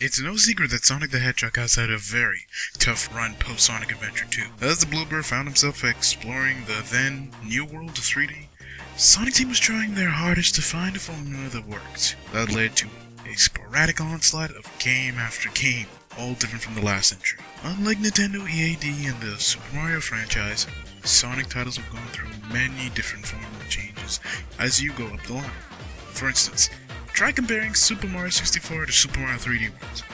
It's no secret that Sonic the Hedgehog has had a very tough run post-Sonic Adventure 2. As the Bluebird found himself exploring the then new world of 3D, Sonic Team was trying their hardest to find a formula that worked. That led to a sporadic onslaught of game after game, all different from the last entry. Unlike Nintendo EAD and the Super Mario franchise, Sonic titles have gone through many different formula changes as you go up the line. For instance, try comparing Super Mario 64 to Super Mario 3D World.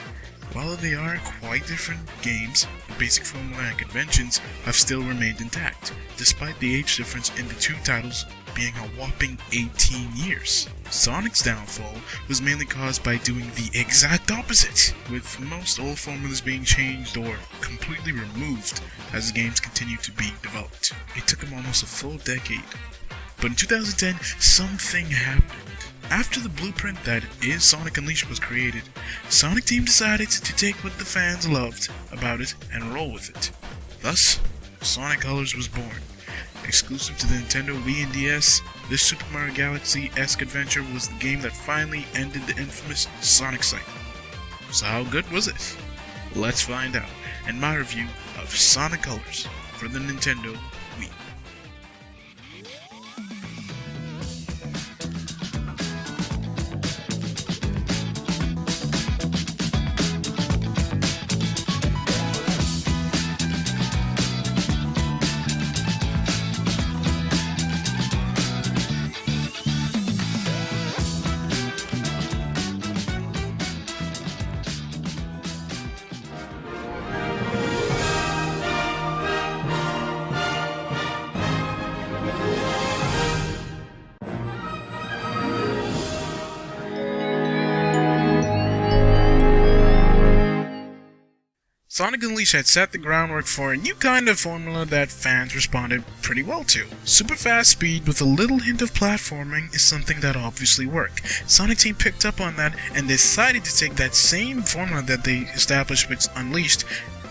While they are quite different games, the basic formula and conventions have still remained intact, despite the age difference in the two titles being a whopping 18 years. Sonic's downfall was mainly caused by doing the exact opposite, with most old formulas being changed or completely removed as the games continued to be developed. It took him almost a full decade. But in 2010, something happened. After the blueprint that is Sonic Unleashed was created, Sonic Team decided to take what the fans loved about it and roll with it. Thus, Sonic Colors was born. Exclusive to the Nintendo Wii and DS, this Super Mario Galaxy-esque adventure was the game that finally ended the infamous Sonic cycle. So how good was it? Let's find out in my review of Sonic Colors for the Nintendo Wii. Sonic Unleashed had set the groundwork for a new kind of formula that fans responded pretty well to. Super fast speed with a little hint of platforming is something that obviously worked. Sonic Team picked up on that and decided to take that same formula that they established with Unleashed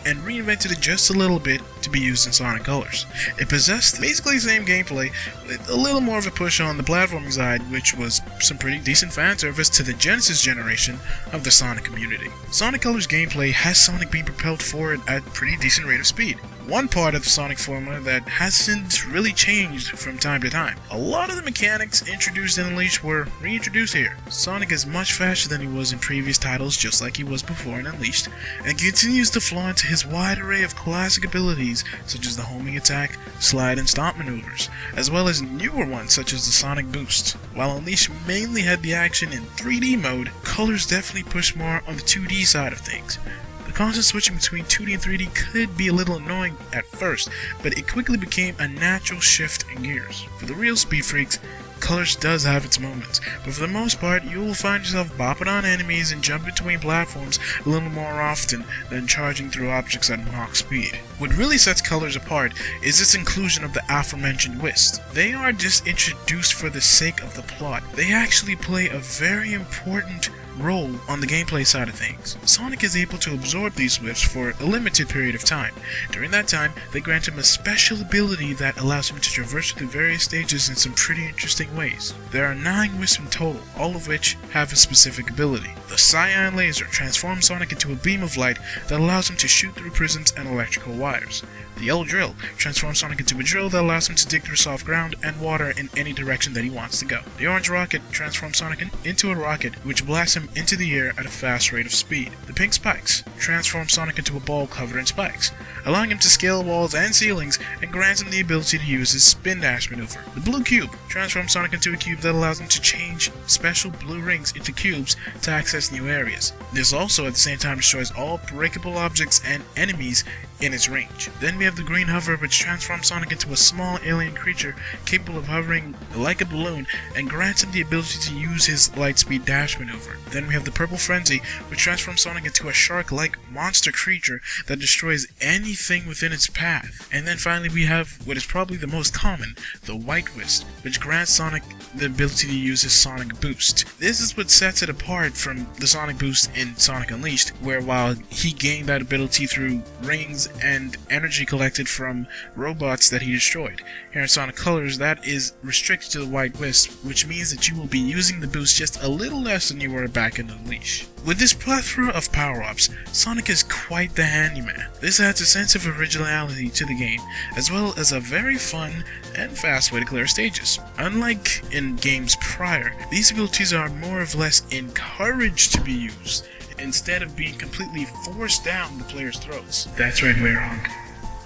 and reinvented it just a little bit to be used in Sonic Colors. It possessed basically the same gameplay, with a little more of a push on the platforming side, which was some pretty decent fan service to the Genesis generation of the Sonic community. Sonic Colors gameplay has Sonic being propelled forward at a pretty decent rate of speed. One part of the Sonic formula that hasn't really changed from time to time. A lot of the mechanics introduced in Unleashed were reintroduced here. Sonic is much faster than he was in previous titles, just like he was before in Unleashed, and continues to flaunt his wide array of classic abilities such as the homing attack, slide and stomp maneuvers, as well as newer ones such as the Sonic Boost. While Unleashed mainly had the action in 3D mode, Colors definitely pushed more on the 2D side of things. The constant switching between 2D and 3D could be a little annoying at first, but it quickly became a natural shift in gears. For the real speed freaks, Colors does have its moments, but for the most part, you will find yourself bopping on enemies and jumping between platforms a little more often than charging through objects at Mach speed. What really sets Colors apart is its inclusion of the aforementioned Wisps. They aren't just introduced for the sake of the plot, they actually play a very important role on the gameplay side of things. Sonic is able to absorb these Wisps for a limited period of time. During that time, they grant him a special ability that allows him to traverse through various stages in some pretty interesting ways. There are 9 Wisps in total, all of which have a specific ability. The Cyan Laser transforms Sonic into a beam of light that allows him to shoot through prisms and electrical wires. The Yellow Drill transforms Sonic into a drill that allows him to dig through soft ground and water in any direction that he wants to go. The Orange Rocket transforms Sonic into a rocket, which blasts him into the air at a fast rate of speed. The Pink Spikes transforms Sonic into a ball covered in spikes, allowing him to scale walls and ceilings and grants him the ability to use his Spin Dash maneuver. The Blue Cube transforms Sonic into a cube that allows him to change special blue rings into cubes to access new areas. This also at the same time destroys all breakable objects and enemies in its range. Then we have the Green Hover, which transforms Sonic into a small alien creature capable of hovering like a balloon and grants him the ability to use his Lightspeed Dash maneuver. Then we have the Purple Frenzy, which transforms Sonic into a shark-like monster creature that destroys anything within its path. And then finally we have what is probably the most common, the White Wisp, which grants Sonic the ability to use his Sonic Boost. This is what sets it apart from the Sonic Boost in Sonic Unleashed, where while he gained that ability through rings and energy collected from robots that he destroyed. Here in Sonic Colors, that is restricted to the white wisp, which means that you will be using the boost just a little less than you were back in Unleash. With this plethora of power-ups, Sonic is quite the handyman. This adds a sense of originality to the game, as well as a very fun and fast way to clear stages. Unlike in games prior, these abilities are more or less encouraged to be used, instead of being completely forced down the player's throats. That's right, Werehog.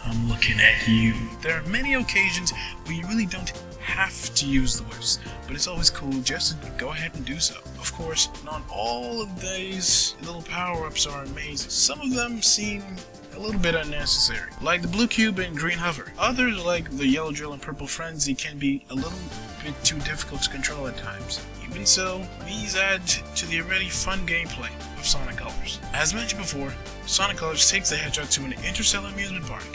I'm looking at you. There are many occasions where you really don't have to use the whiffs, but it's always cool just to go ahead and do so. Of course, not all of these little power-ups are amazing. Some of them seem a little bit unnecessary, like the blue cube and green hover. Others, like the yellow drill and purple frenzy, can be a little bit too difficult to control at times. Even so, these add to the already fun gameplay of Sonic Colors. As mentioned before, Sonic Colors takes the Hedgehog to an interstellar amusement park.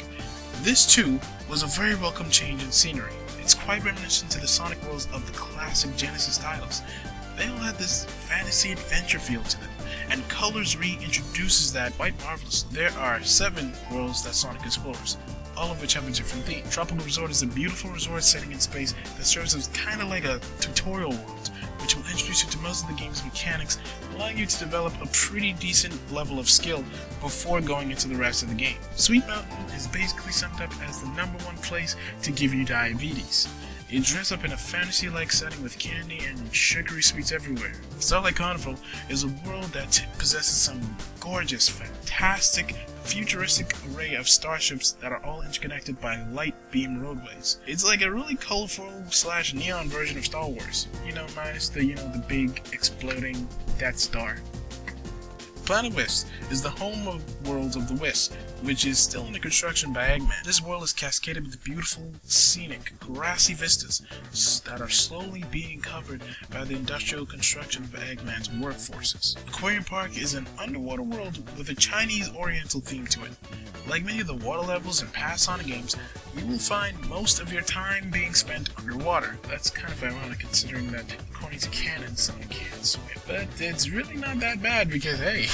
This too was a very welcome change in scenery. It's quite reminiscent to the Sonic worlds of the classic Genesis titles. They all had this fantasy adventure feel to them, and Colors reintroduces that quite marvelously. There are 7 worlds that Sonic explores, all of which have a different theme. Tropical Resort is a beautiful resort setting in space that serves as kind of like a tutorial world, which will introduce you to most of the game's mechanics, allowing you to develop a pretty decent level of skill before going into the rest of the game. Sweet Mountain is basically summed up as the #1 place to give you diabetes. You dress up in a fantasy-like setting with candy and sugary sweets everywhere. Starlight Carnival is a world that possesses some gorgeous, fantastic, futuristic array of starships that are all interconnected by light beam roadways. It's like a really colorful / neon version of Star Wars. Minus the big exploding Death Star. Planet Wisp is the home of Worlds of the Wisp, which is still under construction by Eggman. This world is cascaded with beautiful, scenic, grassy vistas that are slowly being covered by the industrial construction of Eggman's workforces. Aquarium Park is an underwater world with a Chinese Oriental theme to it. Like many of the water levels in past Sonic games, you will find most of your time being spent underwater. That's kind of ironic considering that, according to canon, Sonic can't swim. But it's really not that bad because, hey,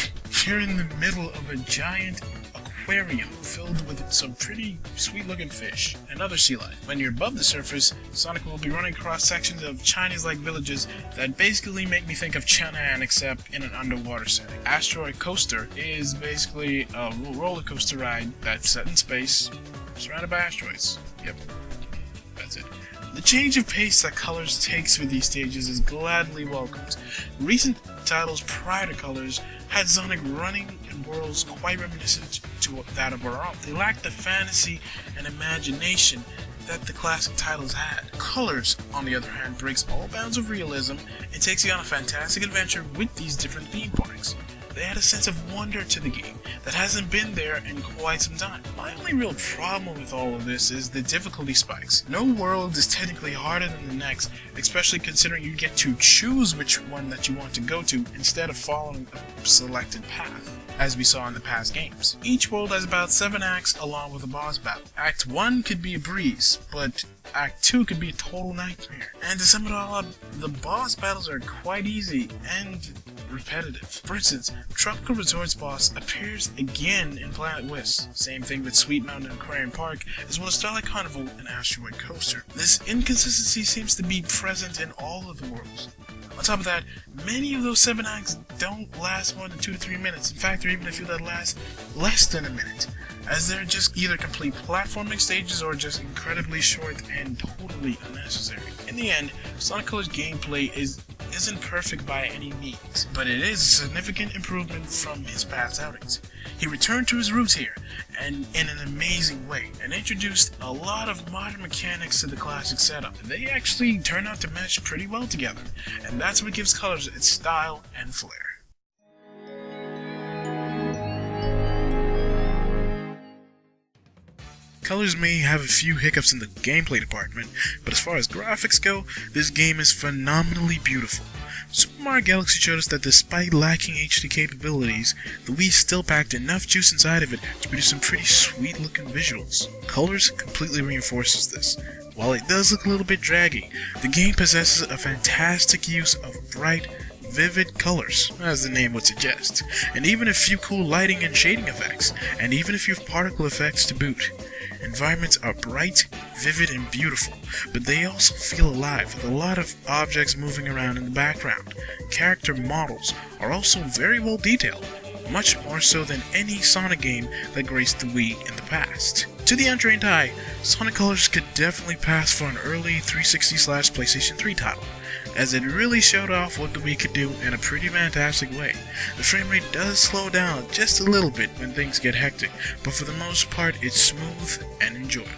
you're in the middle of a giant aquarium filled with some pretty sweet looking fish and other sea life. When you're above the surface, Sonic will be running across sections of Chinese-like villages that basically make me think of Chang'an except in an underwater setting. Asteroid Coaster is basically a roller coaster ride that's set in space, surrounded by asteroids. Yep, that's it. The change of pace that Colors takes with these stages is gladly welcomed. Recent titles prior to Colors had Sonic running in worlds quite reminiscent to that of our own. They lacked the fantasy and imagination that the classic titles had. Colors, on the other hand, breaks all bounds of realism and takes you on a fantastic adventure with these different theme parks. They add a sense of wonder to the game that hasn't been there in quite some time. My only real problem with all of this is the difficulty spikes. No world is technically harder than the next, especially considering you get to choose which one that you want to go to instead of following a selected path, as we saw in the past games. Each world has about 7 acts along with a boss battle. Act 1 could be a breeze, but Act 2 could be a total nightmare. And to sum it all up, the boss battles are quite easy and repetitive. For instance, Tropical Resort's boss appears again in Planet Wisp. Same thing with Sweet Mountain and Aquarium Park, as well as Starlight Carnival and Asteroid Coaster. This inconsistency seems to be present in all of the worlds. On top of that, many of those 7 acts don't last more than 2 to 3 minutes. In fact, there are even a few that last less than a minute, as they're just either complete platforming stages or just incredibly short and totally unnecessary. In the end, Sonic Colors gameplay isn't perfect by any means, but it is a significant improvement from his past outings. He returned to his roots here, and in an amazing way, and introduced a lot of modern mechanics to the classic setup. They actually turn out to mesh pretty well together, and that's what gives Colors its style and flair. Colors may have a few hiccups in the gameplay department, but as far as graphics go, this game is phenomenally beautiful. Super Mario Galaxy showed us that despite lacking HD capabilities, the Wii still packed enough juice inside of it to produce some pretty sweet looking visuals. Colors completely reinforces this. While it does look a little bit draggy, the game possesses a fantastic use of bright, vivid colors, as the name would suggest, and even a few cool lighting and shading effects, and even a few particle effects to boot. Environments are bright, vivid, and beautiful, but they also feel alive with a lot of objects moving around in the background. Character models are also very well detailed, much more so than any Sonic game that graced the Wii in the past. To the untrained eye, Sonic Colors could definitely pass for an early 360/PlayStation 3 title, as it really showed off what the Wii could do in a pretty fantastic way. The frame rate does slow down just a little bit when things get hectic, but for the most part it's smooth and enjoyable.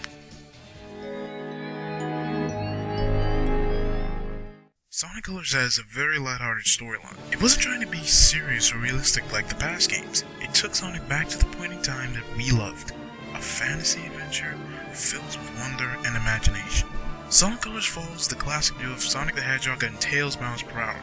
Sonic Colors has a very lighthearted storyline. It wasn't trying to be serious or realistic like the past games. It took Sonic back to the point in time that we loved. A fantasy adventure filled with wonder and imagination. Sonic Colors follows the classic duo of Sonic the Hedgehog and Tails Mouse Proud,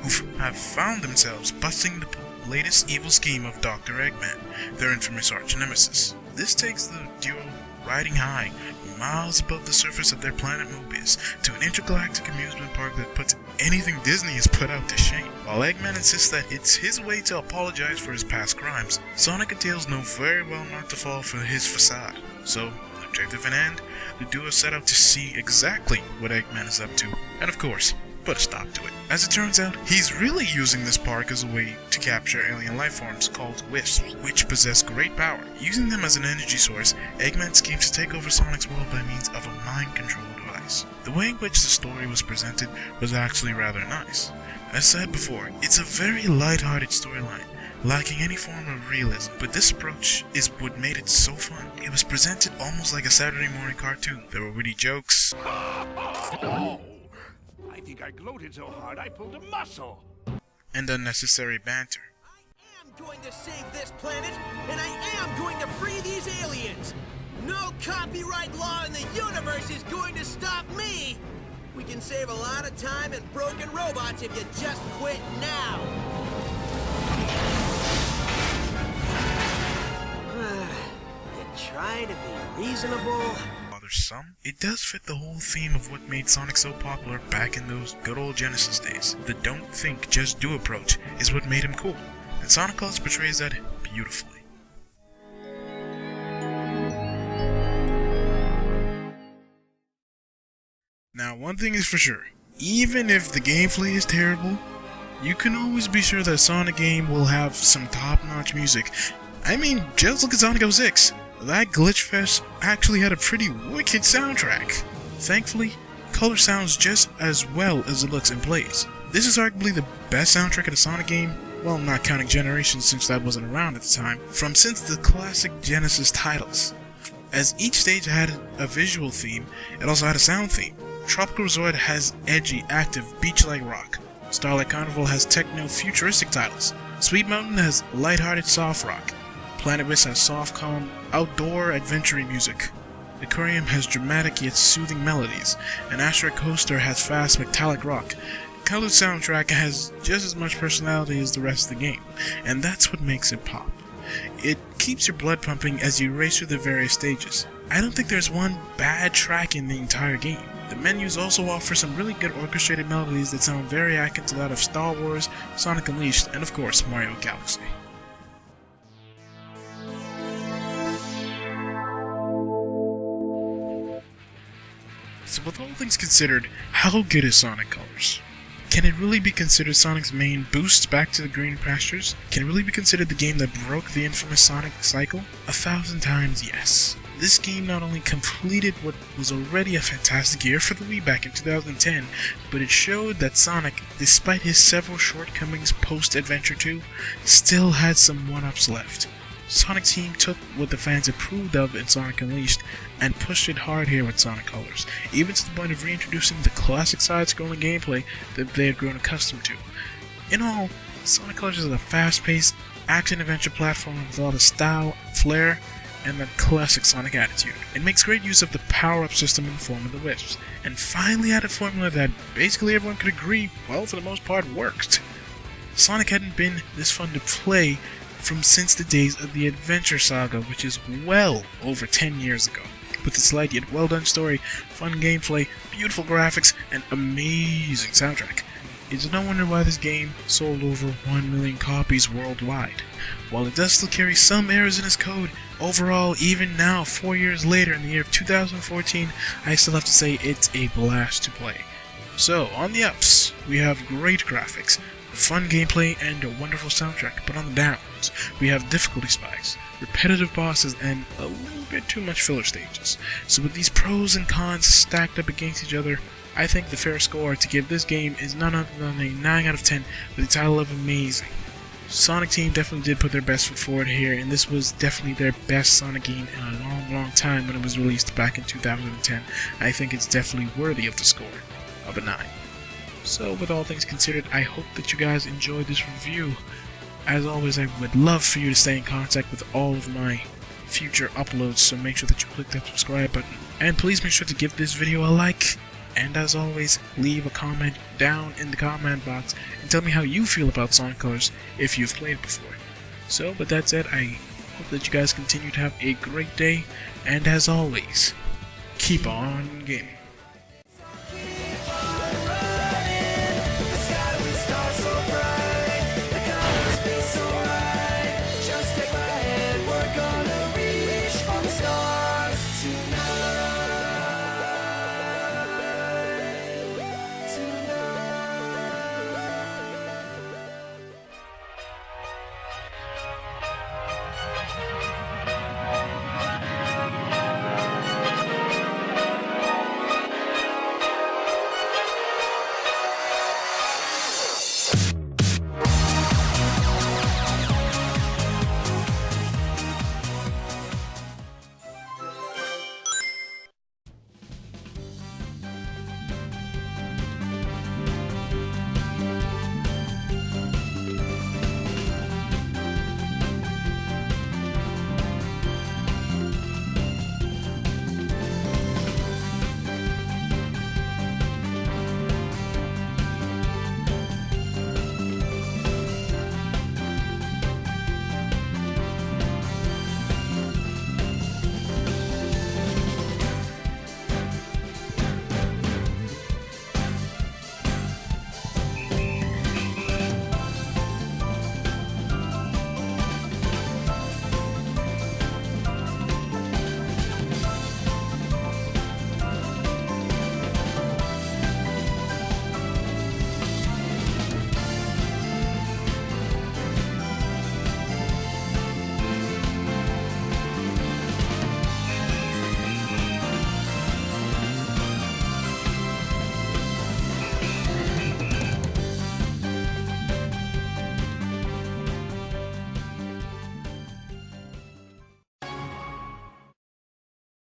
who have found themselves busting the latest evil scheme of Dr. Eggman, their infamous arch-nemesis. This takes the duo riding high, miles above the surface of their planet Mobius, to an intergalactic amusement park that puts anything Disney has put out to shame. While Eggman insists that it's his way to apologize for his past crimes, Sonic and Tails know very well not to fall for his facade. So, objective in hand, the duo set out to see exactly what Eggman is up to, and of course, put a stop to it. As it turns out, he's really using this park as a way to capture alien life forms called Wisps, which possess great power. Using them as an energy source, Eggman schemes to take over Sonic's world by means of a mind control device. The way in which the story was presented was actually rather nice. As said before, it's a very light-hearted storyline, lacking any form of realism, but this approach is what made it so fun. It was presented almost like a Saturday morning cartoon. There were witty jokes, I think I gloated so hard I pulled a muscle. and unnecessary banter. I am going to save this planet, and I am going to free these aliens. No copyright law in the universe is going to stop me. We can save a lot of time and broken robots if you just quit now. You try to be reasonable. Some, it does fit the whole theme of what made Sonic so popular back in those good old Genesis days. The don't think, just do approach is what made him cool, and Sonic Colors portrays that beautifully. Now, one thing is for sure, even if the gameplay is terrible, you can always be sure that Sonic game will have some top-notch music. I mean, just look at Sonic 06. That glitch fest actually had a pretty wicked soundtrack. Thankfully, Color sounds just as well as it looks and plays. This is arguably the best soundtrack of a Sonic game, well, not counting Generations since that wasn't around at the time, since the classic Genesis titles. As each stage had a visual theme, it also had a sound theme. Tropical Resort has edgy, active, beach-like rock. Starlight Carnival has techno-futuristic titles. Sweet Mountain has lighthearted soft rock. Planet Wisp has soft, calm, outdoor, adventure-y music. Aquarium has dramatic yet soothing melodies, and Asteroid Coaster has fast, metallic rock. Colors soundtrack has just as much personality as the rest of the game, and that's what makes it pop. It keeps your blood pumping as you race through the various stages. I don't think there's one bad track in the entire game. The menus also offer some really good orchestrated melodies that sound very akin to that of Star Wars, Sonic Unleashed, and of course Mario Galaxy. So with all things considered, how good is Sonic Colors? Can it really be considered Sonic's main boost back to the green pastures? Can it really be considered the game that broke the infamous Sonic cycle? 1,000 times yes. This game not only completed what was already a fantastic year for the Wii back in 2010, but it showed that Sonic, despite his several shortcomings post-Adventure 2, still had some one-ups left. Sonic Team took what the fans approved of in Sonic Unleashed and pushed it hard here with Sonic Colors, even to the point of reintroducing the classic side-scrolling gameplay that they had grown accustomed to. In all, Sonic Colors is a fast-paced, action-adventure platformer with a lot of style, flair, and that classic Sonic attitude. It makes great use of the power-up system in the form of the Wisps, and finally had a formula that basically everyone could agree, well, for the most part, worked. Sonic hadn't been this fun to play since the days of the Adventure Saga, which is well over 10 years ago. With its light yet well done story, fun gameplay, beautiful graphics, and amazing soundtrack, It's no wonder why this game sold over 1 million copies worldwide. While it does still carry some errors in its code, overall, even now, 4 years later in the year of 2014, I still have to say it's a blast to play. So, on the ups, we have great graphics, fun gameplay, and a wonderful soundtrack, but on the downs, we have difficulty spikes, repetitive bosses, and a little bit too much filler stages. So with these pros and cons stacked up against each other, I think the fair score to give this game is none other than a 9 out of 10 with the title of amazing. Sonic Team definitely did put their best foot forward here, and this was definitely their best Sonic game in a long time when it was released back in 2010. I think it's definitely worthy of the score of a 9. So with all things considered, I hope that you guys enjoyed this review. As always, I would love for you to stay in contact with all of my future uploads, so make sure that you click that subscribe button. And please make sure to give this video a like. And as always, leave a comment down in the comment box and tell me how you feel about Sonic Colors if you've played it before. So with that said, I hope that you guys continue to have a great day, and as always, keep on gaming.